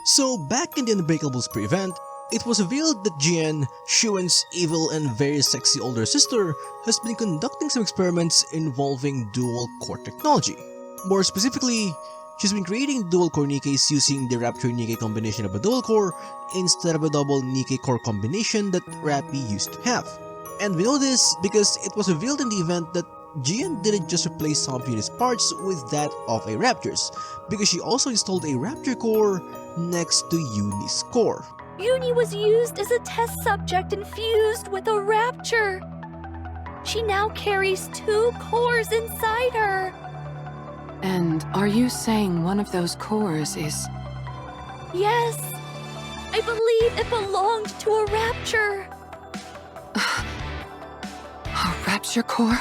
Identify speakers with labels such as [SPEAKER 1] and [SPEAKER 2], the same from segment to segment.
[SPEAKER 1] So back in the Unbreakable Spree event, it was revealed that Jian, Xuan's evil and very sexy older sister, has been conducting some experiments involving dual-core technology. More specifically, she's been creating dual-core Nikkes using the Rapture Nikke combination of a dual-core instead of a double Nikke core combination that Rappy used to have. And we know this because it was revealed in the event that Jian didn't just replace some of Uni's parts with that of a Rapture's, because she also installed a Rapture core next to Uni's core.
[SPEAKER 2] Uni was used as a test subject and fused with a Rapture. She now carries 2 cores inside her.
[SPEAKER 3] And are you saying one of those cores is...
[SPEAKER 2] Yes, I believe it belonged to a Rapture.
[SPEAKER 3] A Rapture core?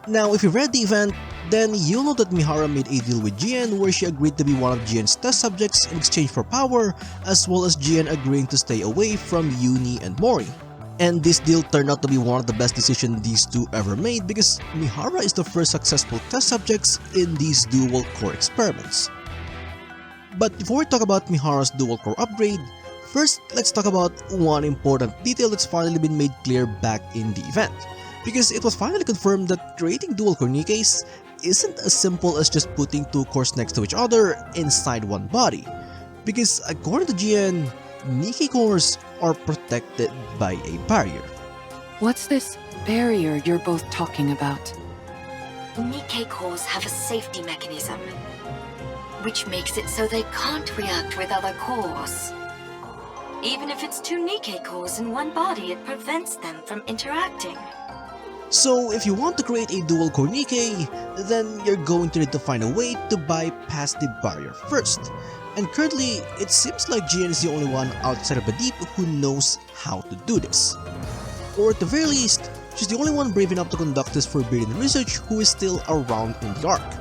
[SPEAKER 1] Now, if you read the event, then you'll know that Mihara made a deal with Jian where she agreed to be one of Jian's test subjects in exchange for power, as well as Jian agreeing to stay away from Uni and Mori. And this deal turned out to be one of the best decisions these two ever made because Mihara is the first successful test subjects in these dual core experiments. But before we talk about Mihara's dual core upgrade, first let's talk about one important detail that's finally been made clear back in the event. Because it was finally confirmed that creating dual-core Nikkes isn't as simple as just putting 2 cores next to each other inside one body. Because according to Jian, Nikke cores are protected by a barrier.
[SPEAKER 3] What's this barrier you're both talking about?
[SPEAKER 4] Nikke cores have a safety mechanism, which makes it so they can't react with other cores. Even if it's 2 Nikke cores in one body, it prevents them from interacting.
[SPEAKER 1] So if you want to create a dual-core Nikke, then you're going to need to find a way to bypass the barrier first. And currently, it seems like Jian is the only one outside of the deep who knows how to do this. Or at the very least, she's the only one brave enough to conduct this forbidden research who is still around in the Ark.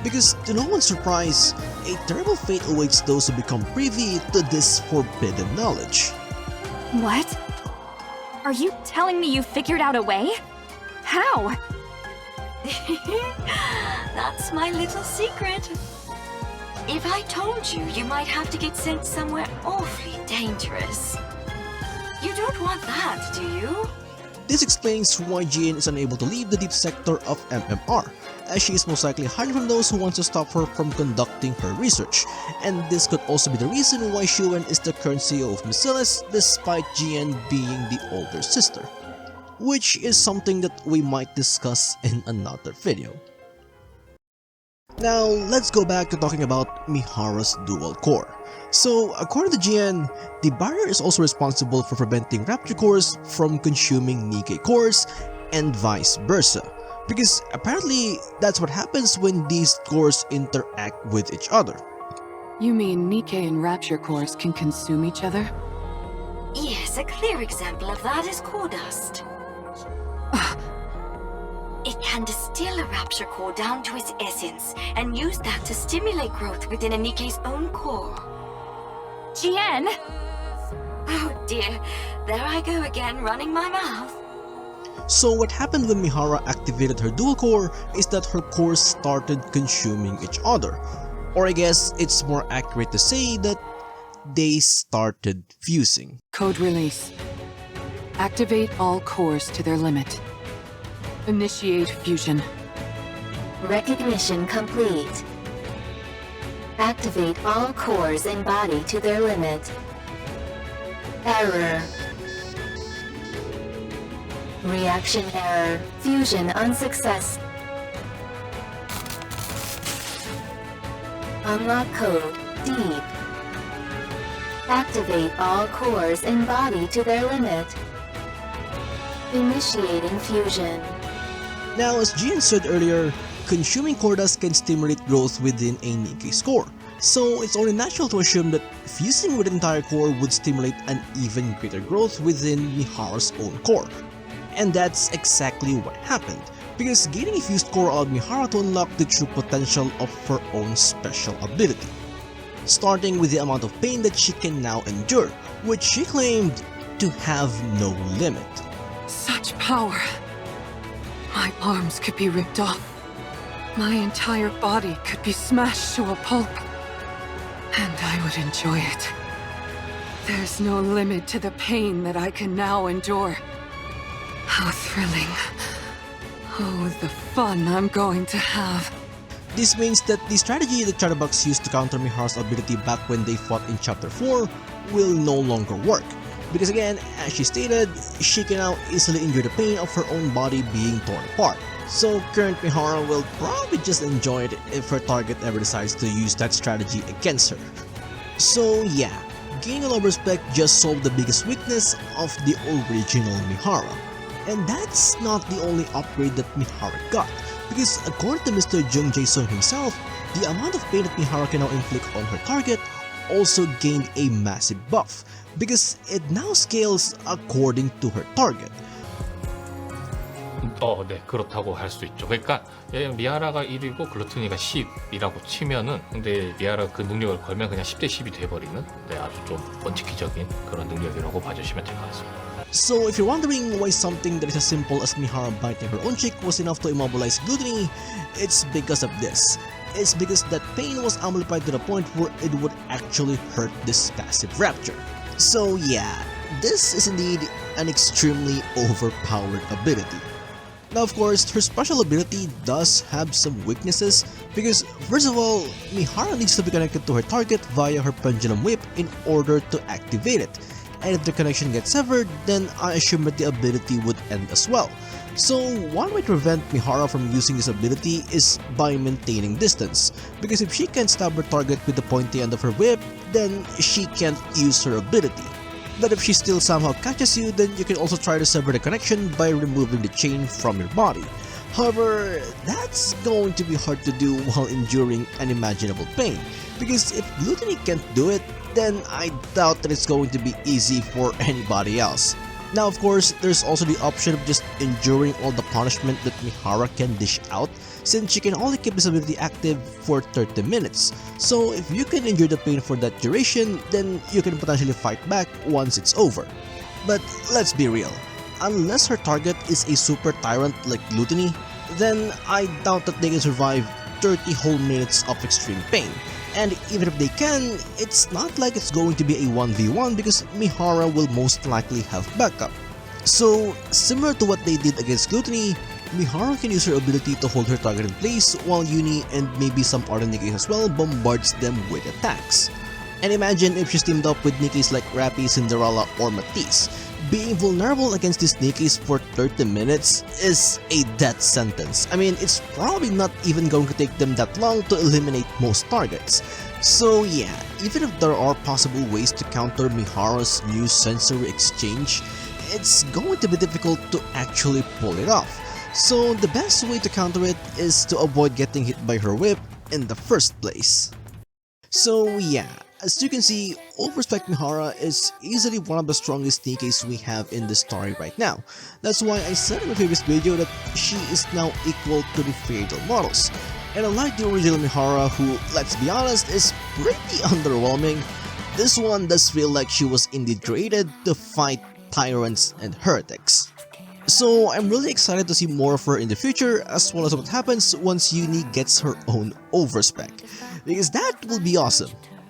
[SPEAKER 1] Because to no one's surprise, a terrible fate awaits those who become privy to this forbidden knowledge.
[SPEAKER 2] What? Are you telling me you figured out a way? How?
[SPEAKER 4] That's my little secret. If I told you, you might have to get sent somewhere awfully dangerous. You don't want that, do you?
[SPEAKER 1] This explains why Jian is unable to leave the deep sector of MMR, as she is most likely hiding from those who want to stop her from conducting her research. And this could also be the reason why Xuan is the current CEO of Missilis despite Jian being the older sister. Which is something that we might discuss in another video. Now, let's go back to talking about Mihara's dual core. So, according to Jian, the barrier is also responsible for preventing Rapture cores from consuming Nikke cores and vice versa. Because apparently, that's what happens when these cores interact with each other.
[SPEAKER 3] You mean Nikke and Rapture cores can consume each other?
[SPEAKER 4] Yes, a clear example of that is core dust. It can distill a Rapture core down to its essence and use that to stimulate growth within a Nikke's own core.
[SPEAKER 2] Jian!
[SPEAKER 4] Oh dear, there I go again, running my mouth.
[SPEAKER 1] So what happened when Mihara activated her dual core is that her cores started consuming each other. Or I guess it's more accurate to say that they started fusing.
[SPEAKER 3] Code release. Activate all cores to their limit. Initiate fusion.
[SPEAKER 5] Recognition complete. Activate all cores in body to their limit. Error. Reaction error. Fusion unsuccess. Unlock code deep. Activate all cores in body to their limit. Initiating fusion.
[SPEAKER 1] Now, as Jian said earlier, consuming core dust can stimulate growth within a Nikke's core. So it's only natural to assume that fusing with an entire core would stimulate an even greater growth within Mihara's own core. And that's exactly what happened, because gaining a fused core allowed Mihara to unlock the true potential of her own special ability. Starting with the amount of pain that she can now endure, which she claimed to have no limit.
[SPEAKER 3] Such power. My arms could be ripped off. My entire body could be smashed to a pulp, and I would enjoy it. There's no limit to the pain that I can now endure. How thrilling. Oh, the fun I'm going to have.
[SPEAKER 1] This means that the strategy that Chatterbox used to counter Mihara's ability back when they fought in Chapter 4 will no longer work. Because again, as she stated, she can now easily endure the pain of her own body being torn apart. So current Mihara will probably just enjoy it if her target ever decides to use that strategy against her. So yeah, gaining an Over-Spec just solved the biggest weakness of the original Mihara. And that's not the only upgrade that Mihara got, because according to Mr. Jung Jae-sung himself, the amount of pain that Mihara can now inflict on her target also gained a massive buff, because it now scales according to her target.
[SPEAKER 6] 네, 그렇다고 할 수 있죠. 그러니까 미아라가 1이고 글루트니가 10이라고 치면은 근데 미아라가 그 능력을 걸면 그냥 10대 10이 돼버리는 아주 좀 원칙기적인 그런 능력이라고 봐주시면 될 것 같습니다.
[SPEAKER 1] So if you're wondering why something that is as simple as Mihara biting her own cheek was enough to immobilize Gluttony, it's because of this. It's because that pain was amplified to the point where it would actually hurt this passive rapture. So yeah, this is indeed an extremely overpowered ability. Now of course, her special ability does have some weaknesses because first of all, Mihara needs to be connected to her target via her pendulum whip in order to activate it. And if the connection gets severed, then I assume that the ability would end as well. So one way to prevent Mihara from using this ability is by maintaining distance, because if she can't stab her target with the pointy end of her whip, then she can't use her ability. But if she still somehow catches you, then you can also try to sever the connection by removing the chain from your body. However, that's going to be hard to do while enduring unimaginable pain, because if Gluttony can't do it, then I doubt that it's going to be easy for anybody else. Now of course, there's also the option of just enduring all the punishment that Mihara can dish out, since she can only keep this ability active for 30 minutes. So if you can endure the pain for that duration, then you can potentially fight back once it's over. But let's be real, unless her target is a super tyrant like Gluttony, then I doubt that they can survive 30 whole minutes of extreme pain. And even if they can, it's not like it's going to be a 1v1 because Mihara will most likely have backup. So, similar to what they did against Gluttony, Mihara can use her ability to hold her target in place while Uni and maybe some other Nikkes as well bombards them with attacks. And imagine if she's teamed up with Nikkes like Rappy, Cinderella, or Matisse. Being vulnerable against these Nikkes for 30 minutes is a death sentence. I mean, it's probably not even going to take them that long to eliminate most targets. So yeah, even if there are possible ways to counter Mihara's new sensory exchange, it's going to be difficult to actually pull it off. So the best way to counter it is to avoid getting hit by her whip in the first place. So yeah, as you can see, Over-Spec Mihara is easily one of the strongest Nikkes we have in the story right now. That's why I said in my previous video that she is now equal to the Fatal models. And unlike the original Mihara, who, let's be honest, is pretty underwhelming, this one does feel like she was indeed created to fight tyrants and heretics. So I'm really excited to see more of her in the future, as well as what happens once Uni gets her own Over-Spec, because that will be awesome.